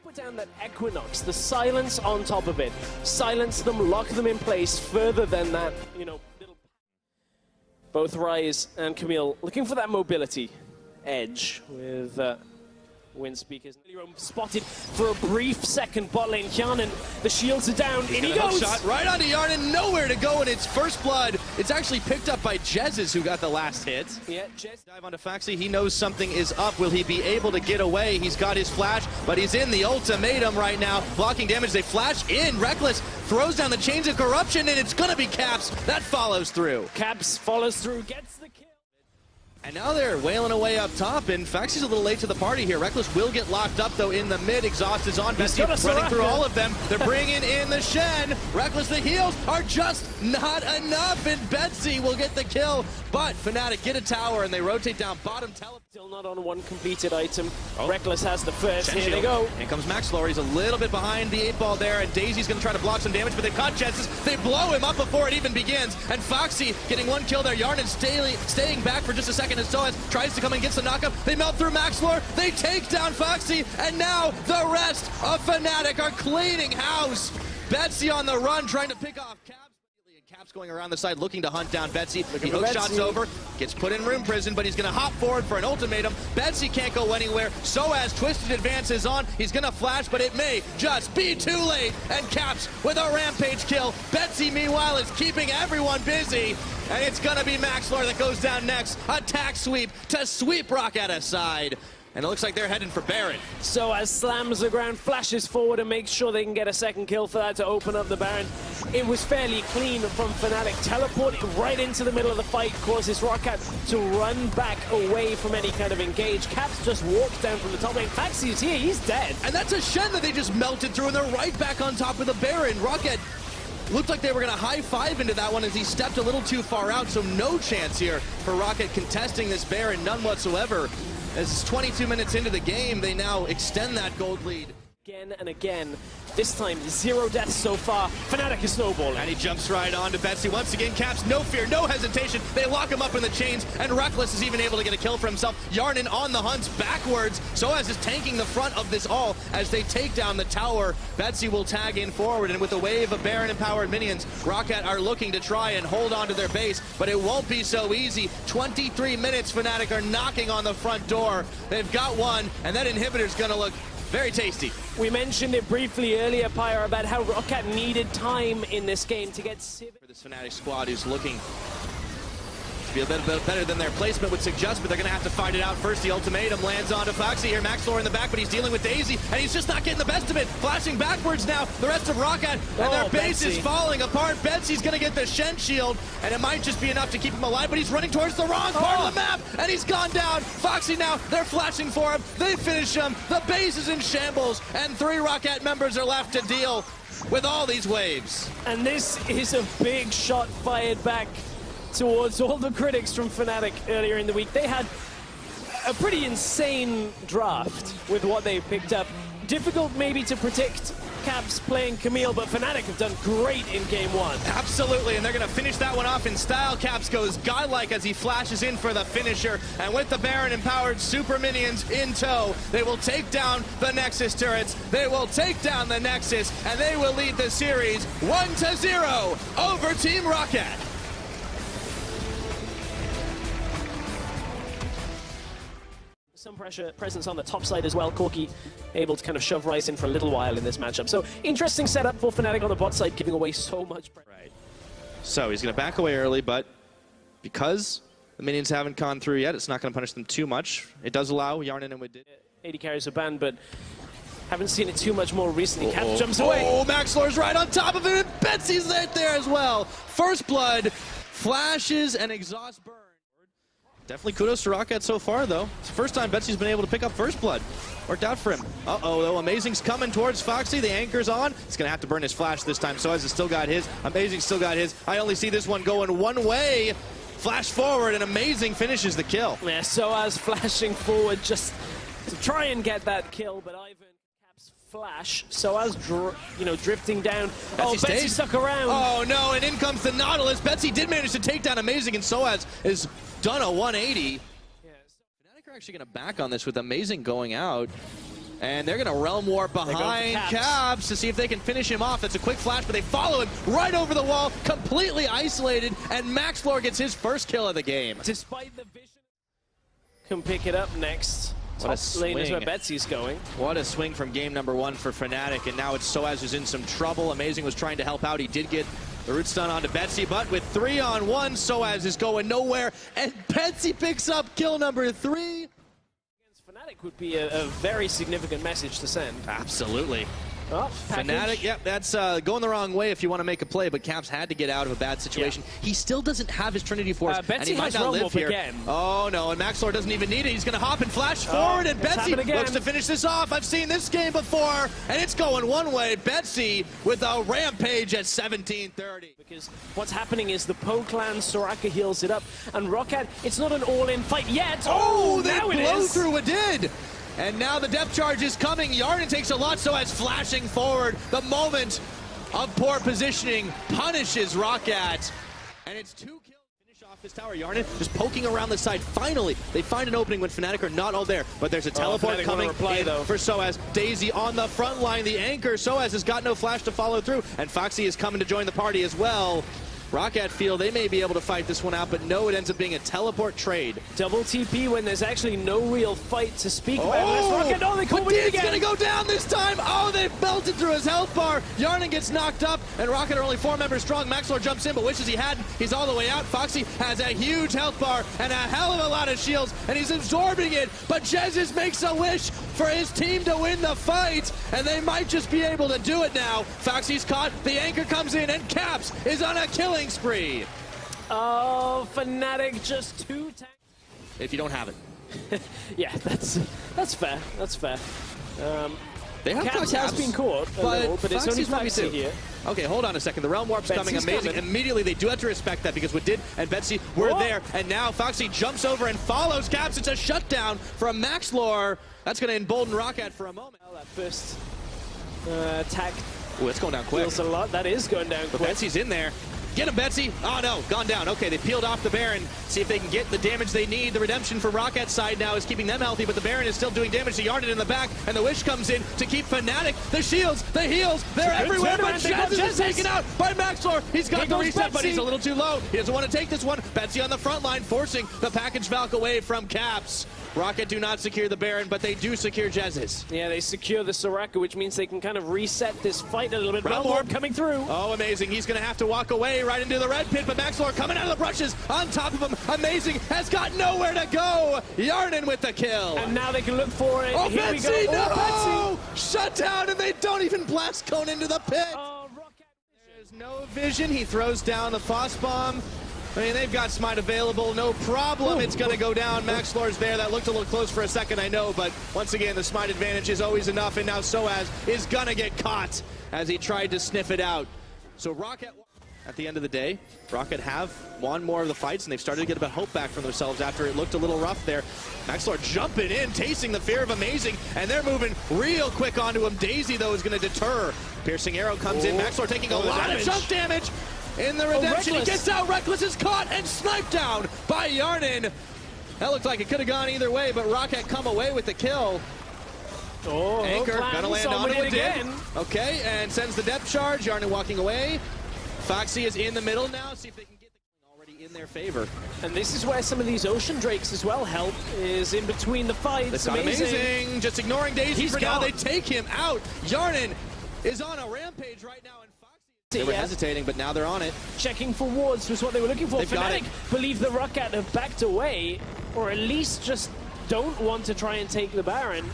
Put down that Equinox, the silence on top of it. Silence them, lock them in place further than that, little... Both Rise and Camille looking for that mobility edge with wind speakers. Spotted for a brief second bot lane. Yarnan, the shields are down, and he goes! Shot right onto Yarnan, nowhere to go, and it's first blood. It's actually picked up by Jez's, who got the last hit. Yeah, Jez. Dive onto Foxy, he knows something is up. Will he be able to get away? He's got his flash, but he's in the ultimatum right now. Blocking damage, they flash in. Reckless throws down the chains of corruption, and it's gonna be Caps. That follows through. Caps follows through, gets the kill. And now they're wailing away up top, and Foxy's a little late to the party here. Reckless will get locked up, though, in the mid. Exhaust is on. Betsy running through all of them. They're bringing in the Shen. Reckless, the heals are just not enough, and Betsy will get the kill. But Fnatic get a tower, and they rotate down bottom. Still not on one completed item. Reckless has the first. Shen Here shield. they go. In comes Maxlor. He's a little bit behind the 8-ball there, and Daisy's going to try to block some damage, but they caught Jez's. They blow him up before it even begins, and Foxy getting one kill there. Yarnan staying back for just a second, and Soaz tries to come and gets the knockup. They melt through Maxlor. They take down Foxy, and now the rest of Fnatic are cleaning house. Betsy on the run, trying to pick off Caps. Caps going around the side, looking to hunt down Betsy. He hook shots over, gets put in room prison, but he's going to hop forward for an ultimatum. Betsy can't go anywhere. Soaz Twisted advances on. He's going to flash, but it may just be too late. And Caps with a rampage kill. Betsy, meanwhile, is keeping everyone busy. And it's going to be Maxlor that goes down next. Attack sweep to sweep Roccat aside. And it looks like they're heading for Baron. So as slams the ground, flashes forward and makes sure they can get a second kill for that to open up the Baron. It was fairly clean from Fnatic. Teleporting right into the middle of the fight causes Roccat to run back away from any kind of engage. Caps just walks down from the top lane. Faxi's here, he's dead. And that's a Shen that they just melted through, and they're right back on top of the Baron. Roccat looked like they were going to high-five into that one as he stepped a little too far out, so no chance here for Roccat contesting this Baron, none whatsoever. As it's 22 minutes into the game, they now extend that gold lead. Again and again. This time, 0 deaths so far. Fnatic is snowballing. And he jumps right on to Betsy. Once again, Caps, no fear, no hesitation. They lock him up in the chains, and Reckless is even able to get a kill for himself. Yarnan on the hunt backwards. Soaz is tanking the front of this all as they take down the tower. Betsy will tag in forward, and with a wave of Baron-empowered minions, Roccat are looking to try and hold on to their base, but it won't be so easy. 23 minutes, Fnatic are knocking on the front door. They've got one, and that inhibitor's gonna look very tasty. We mentioned it briefly earlier, Pyre, about how Roccat needed time in this game to get Civ. For this Fnatic squad who's looking to be a bit better than their placement would suggest, but they're going to have to fight it out first. The ultimatum lands onto Foxy here. Maxlor in the back, but he's dealing with Daisy, and he's just not getting the best of it. Flashing backwards now, the rest of Roccat, and their base is falling apart. Betsy's going to get the Shen shield, and it might just be enough to keep him alive, but he's running towards the wrong part of the map, and he's gone down. Foxy now, they're flashing for him. They finish him. The base is in shambles, and 3 Roccat members are left to deal with all these waves. And this is a big shot fired back towards all the critics from Fnatic earlier in the week. They had a pretty insane draft with what they picked up. Difficult maybe to predict Caps playing Camille, but Fnatic have done great in game 1. Absolutely, and they're going to finish that one off in style. Caps goes godlike as he flashes in for the finisher, and with the Baron-empowered super minions in tow, they will take down the Nexus turrets, they will take down the Nexus, and they will lead the series 1-0 over Team Roccat. Some presence on the top side as well. Corki able to kind of shove Rice in for a little while in this matchup. So interesting setup for Fnatic on the bot side, giving away so much pressure. Right. So he's going to back away early, but because the minions haven't gone through yet, it's not going to punish them too much. It does allow Yarnan and Wood. 80 carries are banned, but haven't seen it too much more recently. Cap jumps away. Oh, Maxlor's right on top of it, and Betsy's right there as well. First blood, flashes, and exhaust burn. Definitely kudos to Roccat so far, though. It's the first time Betsy's been able to pick up first blood. Worked out for him. Uh-oh, though. Amazing's coming towards Foxy. The anchor's on. He's going to have to burn his flash this time. Soaz has still got his. Amazing still got his. I only see this one going one way. Flash forward, and Amazing finishes the kill. Yeah, Soaz flashing forward just to try and get that kill, but Ivan Caps flash. Soaz, drifting down. Betsy stuck around. Oh, no, and in comes the Nautilus. Betsy did manage to take down Amazing, and Soaz is done a 180. Yeah, Fnatic are actually going to back on this with Amazing going out. And they're going to Realm Warp behind Caps to see if they can finish him off. That's a quick flash, but they follow him right over the wall, completely isolated, and Maxlor gets his first kill of the game. Despite the vision, can pick it up next. What a swing. Lane is where Betsy's going. What a swing from game number 1 for Fnatic, and now it's Soaz who's in some trouble. Amazing was trying to help out. He did get the root stun onto Betsy, but with 3-on-1, Soaz is going nowhere, and Betsy picks up kill number 3. Fnatic would be a very significant message to send. Absolutely. Oh, Fnatic, yep, that's going the wrong way if you want to make a play, but Caps had to get out of a bad situation. Yeah. He still doesn't have his Trinity Force, and he might not live here. Again. Oh no, and Maxlor doesn't even need it. He's going to hop and flash forward, and Betsy looks to finish this off. I've seen this game before, and it's going one way. Betsy with a rampage at 17:30. Because what's happening is the Po clan, Soraka heals it up, and Roccat, it's not an all-in fight yet. Oh, they blow through a did. And now the depth charge is coming. Yarden takes a lot, so as flashing forward. The moment of poor positioning punishes Roccat. And it's 2 kills. Finish off this tower. Yarden just poking around the side. Finally, they find an opening when Fnatic are not all there. But there's a teleport coming in for Soaz. Daisy on the front line. The anchor. Soaz has got no flash to follow through. And Foxy is coming to join the party as well. Roccat feel they may be able to fight this one out, but no, it ends up being a teleport trade. Double TP when there's actually no real fight to speak about. Roccat, oh, they caught it again. Gonna go down this time. Oh, they belted through his health bar. Yarden gets knocked up, and Roccat are only 4 members strong. Maxlor jumps in, but wishes he hadn't. He's all the way out. Foxy has a huge health bar and a hell of a lot of shields, and he's absorbing it. But Jesus makes a wish for his team to win the fight, and they might just be able to do it now. Foxy's caught. The anchor comes in, and Caps is on a killing spree. Oh, Fnatic just 2 tanks. If you don't have it. Yeah, that's fair. That's fair. They have Caps has been caught a little, but it's only Foxy here. Okay, hold on a second. The Realm Warp's coming. Amazing. Immediately, they do have to respect that because Wadid and Betsy were there, and now Foxy jumps over and follows Caps. It's a shutdown from Maxlor. That's going to embolden Roccat for a moment. Well, that first attack. Oh, it's going down quick. Feels a lot. That is going down quick. Betsy's in there. Get him, Betsy. Oh, no. Gone down. Okay, they peeled off the Baron. See if they can get the damage they need. The redemption for Rockat's side now is keeping them healthy, but the Baron is still doing damage to Yarden in the back, and the Wish comes in to keep Fnatic. The shields, the heals, they're everywhere, but Jez is taken out by Maxlor. He's got the reset, but he's a little too low. He doesn't want to take this one. Betsy on the front line, forcing the package Valk away from Caps. Roccat do not secure the Baron, but they do secure Jez's. Yeah, they secure the Soraka, which means they can kind of reset this fight a little bit. Realm Warp coming through. Oh, amazing. He's going to have to walk away right into the red pit, but Maxlor coming out of the brushes on top of him. Amazing. Has got nowhere to go. Yarden with the kill. And now they can look for it. Oh, Here Betsy, we go. no! Oh, Betsy. Shut down, and they don't even blast Cone into the pit. Oh, Roccat. There's no vision. He throws down the Foss Bomb. I mean, they've got Smite available, no problem. It's going to go down. Maxlor's there. That looked a little close for a second, I know, but once again, the Smite advantage is always enough, and now Soaz is going to get caught as he tried to sniff it out. So Roccat, at the end of the day, Roccat have won more of the fights, and they've started to get a bit of hope back from themselves after it looked a little rough there. Maxlor jumping in, tasting the fear of Amazing, and they're moving real quick onto him. Daisy, though, is going to deter. Piercing Arrow comes in. Maxlor taking a lot of chunk damage. In the redemption, he gets out. Reckless is caught and sniped down by Yarden. That looked like it could have gone either way, but Roccat come away with the kill. Oh, Anchor gonna land on it again. Okay, and sends the depth charge. Yarden walking away. Foxy is in the middle now. See if they can get the already in their favor. And this is where some of these Ocean Drakes as well help, is in between the fights. That's amazing. Just ignoring Daisy for now. They take him out. Yarden is on a rampage right now. They were hesitating, but now they're on it. Checking for wards was what they were looking for. Fnatic believe the Roccat have backed away, or at least just don't want to try and take the Baron.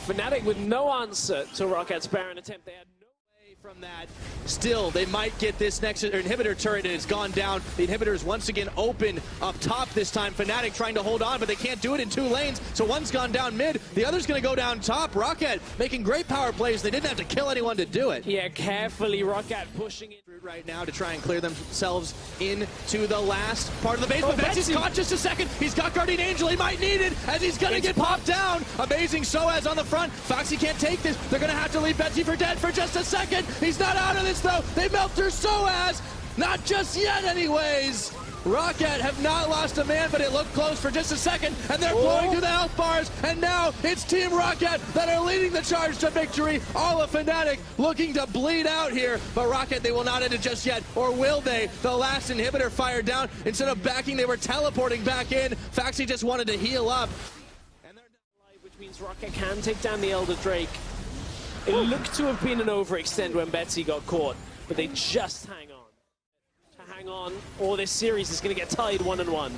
Fnatic with no answer to Rockat's Baron attempt. They had no way from that. Still, they might get this next inhibitor turret, and it's gone down. The inhibitor is once again open up top this time. Fnatic trying to hold on, but they can't do it in 2 lanes. So one's gone down mid, the other's going to go down top. Roccat making great power plays. They didn't have to kill anyone to do it. Yeah, carefully Roccat pushing it right now to try and clear themselves into the last part of the base. But Betsy's caught just a second. He's got Guardian Angel. He might need it as he's going to get popped down. Amazing Soaz on the front. Foxy can't take this. They're going to have to leave Betsy for dead for just a second. He's not out of this, though. They melt through Soaz. Not just yet, anyways. Roccat have not lost a man, but it looked close for just a second, and they're blowing through the health bars, and now it's Team Roccat that are leading the charge to victory. All of Fnatic looking to bleed out here, but Roccat, they will not end it just yet, or will they? The last inhibitor fired down. Instead of backing, they were teleporting back in. FNC just wanted to heal up. Which means Roccat can take down the Elder Drake. It looked to have been an overextend when Betsy got caught, but they just hang on, or this series is going to get tied 1-1. Well,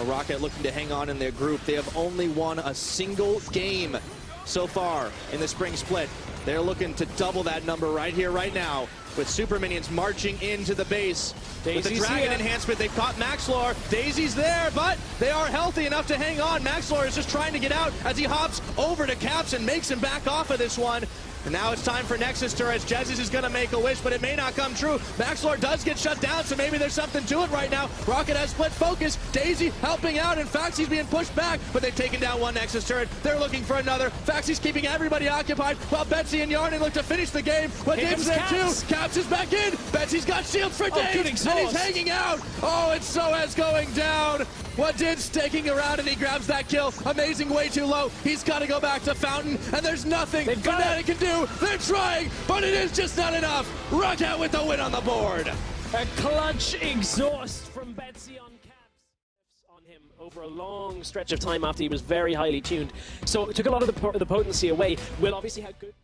Roccat looking to hang on in their group. They have only won a single game so far in the spring split. They're looking to double that number right here, right now, with super minions marching into the base. Daisy's with the dragon enhancement, they've caught Maxlor. Daisy's there, but they are healthy enough to hang on. Maxlor is just trying to get out as he hops over to Caps and makes him back off of this one. And now it's time for Nexus turrets. Jesus is going to make a wish, but it may not come true. Maxlor does get shut down, so maybe there's something to it right now. Roccat has split focus. Daisy helping out, and FNC's being pushed back, but they've taken down one Nexus turret. They're looking for another. FNC's keeping everybody occupied, while Betsy and Yarnin look to finish the game. But Dave's there too. Caps is back in. Betsy's got shields for Dave, and he's hanging out. Oh, it's Soaz going down. Wadid's taking around, and he grabs that kill. Amazing, way too low. He's got to go back to Fountain, and there's nothing Fnatic can do. They're trying, but it is just not enough. Roccat with the win on the board. A clutch exhaust from Betsy on Caps on him over a long stretch of time after he was very highly tuned. So it took a lot of the potency away. Will obviously had good.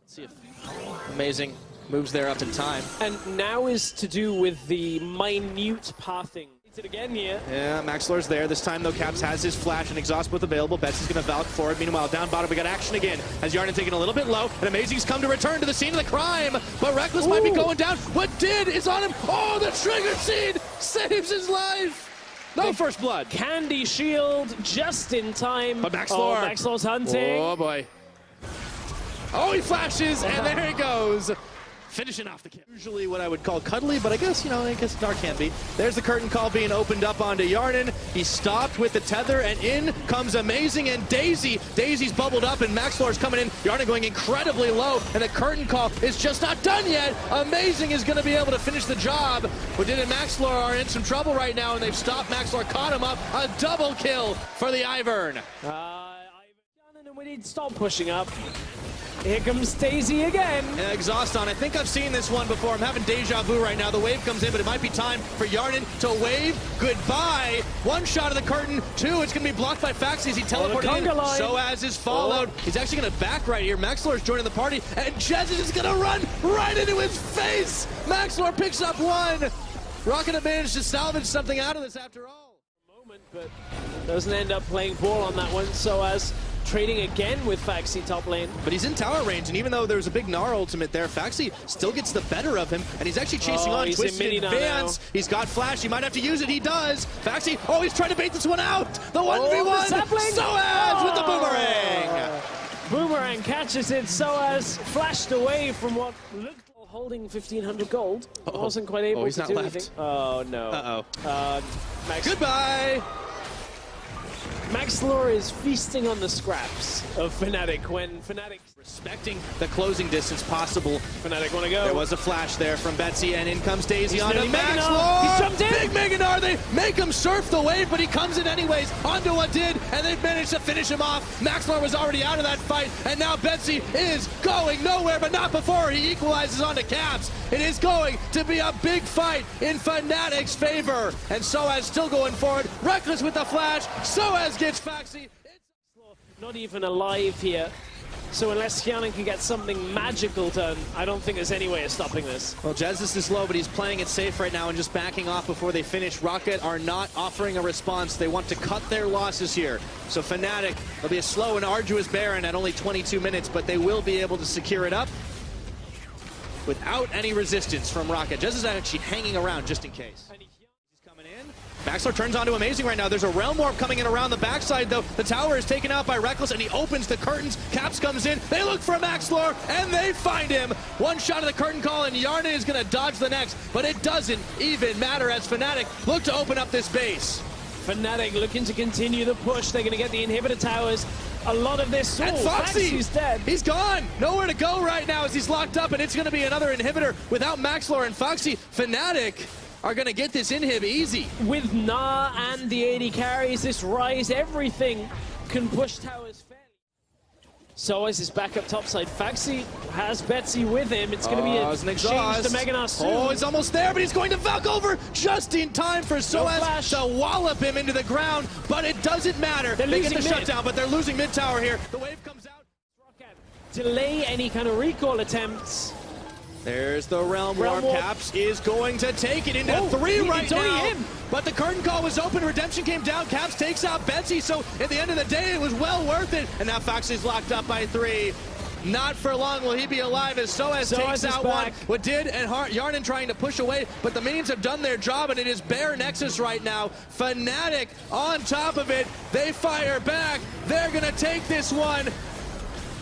Let's see if amazing moves there up in time. And now is to do with the minute pathing. It again here. Yeah, Maxlor's there. This time, though, Caps has his flash and exhaust both available. Betsy's going to Valk for it. Meanwhile, down bottom, we got action again. As Yarnin taking a little bit low, and Amazing's come to return to the scene of the crime. But Reckless might be going down. What did is on him. Oh, the trigger seed saves his life. No first blood. Candy shield just in time. But Maxlor. Oh, Maxlor's hunting. Oh, boy. Oh, he flashes, and there he goes. Finishing off the kill. Usually what I would call cuddly, but I guess Dark can be. There's the curtain call being opened up onto Yarnin. He stopped with the tether, and in comes Amazing and Daisy. Daisy's bubbled up, and Maxlor's coming in. Yarnin going incredibly low, and the curtain call is just not done yet. Amazing is going to be able to finish the job. Wadid and Maxlor are in some trouble right now, and they've stopped Maxlor, caught him up. A double kill for the Ivern. And we need to stop pushing up. Here comes Daisy again. Exhaust on. I think I've seen this one before. I'm having deja vu right now. The wave comes in, but it might be time for Yarnin to wave goodbye. One shot of the curtain. Two, it's going to be blocked by FNC as he teleported in. Soaz is followed. He's actually going to back right here. Maxlor is joining the party, and Jez is going to run right into his face. Maxlor picks up one. Roccat managed to salvage something out of this after all. Moment, but doesn't end up playing ball on that one. Soaz trading again with FNC top lane. But he's in tower range, and even though there's a big Gnar ultimate there, FNC still gets the better of him, and he's actually chasing on. Twisted in advance. He's got flash. He might have to use it. He does. FNC, oh, he's trying to bait this one out. The 1v1. Soaz with the boomerang. Boomerang catches it. Soaz flashed away from what looked like holding 1,500 gold. Wasn't quite able to do anything. Oh, no. Uh-oh. Goodbye. Maxlor is feasting on the scraps of Fnatic when Fnatic respecting the closing distance possible. Fnatic want to go. There was a flash there from Betsy, and in comes Daisy onto Maxlor. He's jumped in. Big Mega Gnar. They make him surf the wave, but he comes in anyways onto Wadid, and they've managed to finish him off. Maxlor was already out of that fight, and now Betsy is going nowhere, but not before he equalizes onto Caps. It is going to be a big fight in Fnatic's favor, and Soaz still going forward. Reckless with the flash. Soaz gets FNC. Not even alive here. So unless Yarnin can get something magical done, I don't think there's any way of stopping this. Well, Jesus is low, but he's playing it safe right now and just backing off before they finish. Roccat are not offering a response. They want to cut their losses here. So Fnatic, it'll be a slow and arduous Baron at only 22 minutes, but they will be able to secure it up without any resistance from Roccat. Jesus is actually hanging around just in case. Maxlor turns onto Amazing right now. There's a Realm Warp coming in around the backside, though. The tower is taken out by Reckless, and he opens the curtains. Caps comes in. They look for Maxlor, and they find him. One shot of the curtain call, and Yarnin is going to dodge the next, but it doesn't even matter as Fnatic look to open up this base. Fnatic looking to continue the push. They're going to get the inhibitor towers. A lot of this. And FNC's dead. He's gone. Nowhere to go right now as he's locked up, and it's going to be another inhibitor without Maxlor and FNC. Fnatic are going to get this inhib easy. With Nah and the AD carries, this Rise, everything can push towers fairly. Soaz is back up topside. Faxi has Betsy with him. It's going to be a change to Meganar soon. Oh, he's almost there, but he's going to Valk over just in time for Soaz to wallop him into the ground, but it doesn't matter. They get the shutdown, but they're losing mid tower here. The wave comes out. Roccat delay any kind of recall attempts. There's the Realm Warp. Caps is going to take it into 3 right now. But the curtain call was open. Redemption came down. Caps takes out Betsy. So at the end of the day, it was well worth it. And now Fox is locked up by 3. Not for long will he be alive as Soaz takes out one. What did and Yarnan trying to push away, but the minions have done their job, and it is bare Nexus right now. Fnatic on top of it. They fire back. They're going to take this one.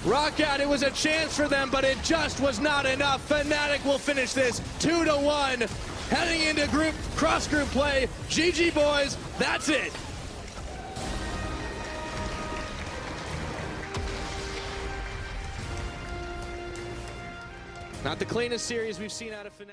Roccat, it was a chance for them, but it just was not enough. Fnatic will finish this 2-1. Heading into cross-group play. GG, boys. That's it. Not the cleanest series we've seen out of Fnatic.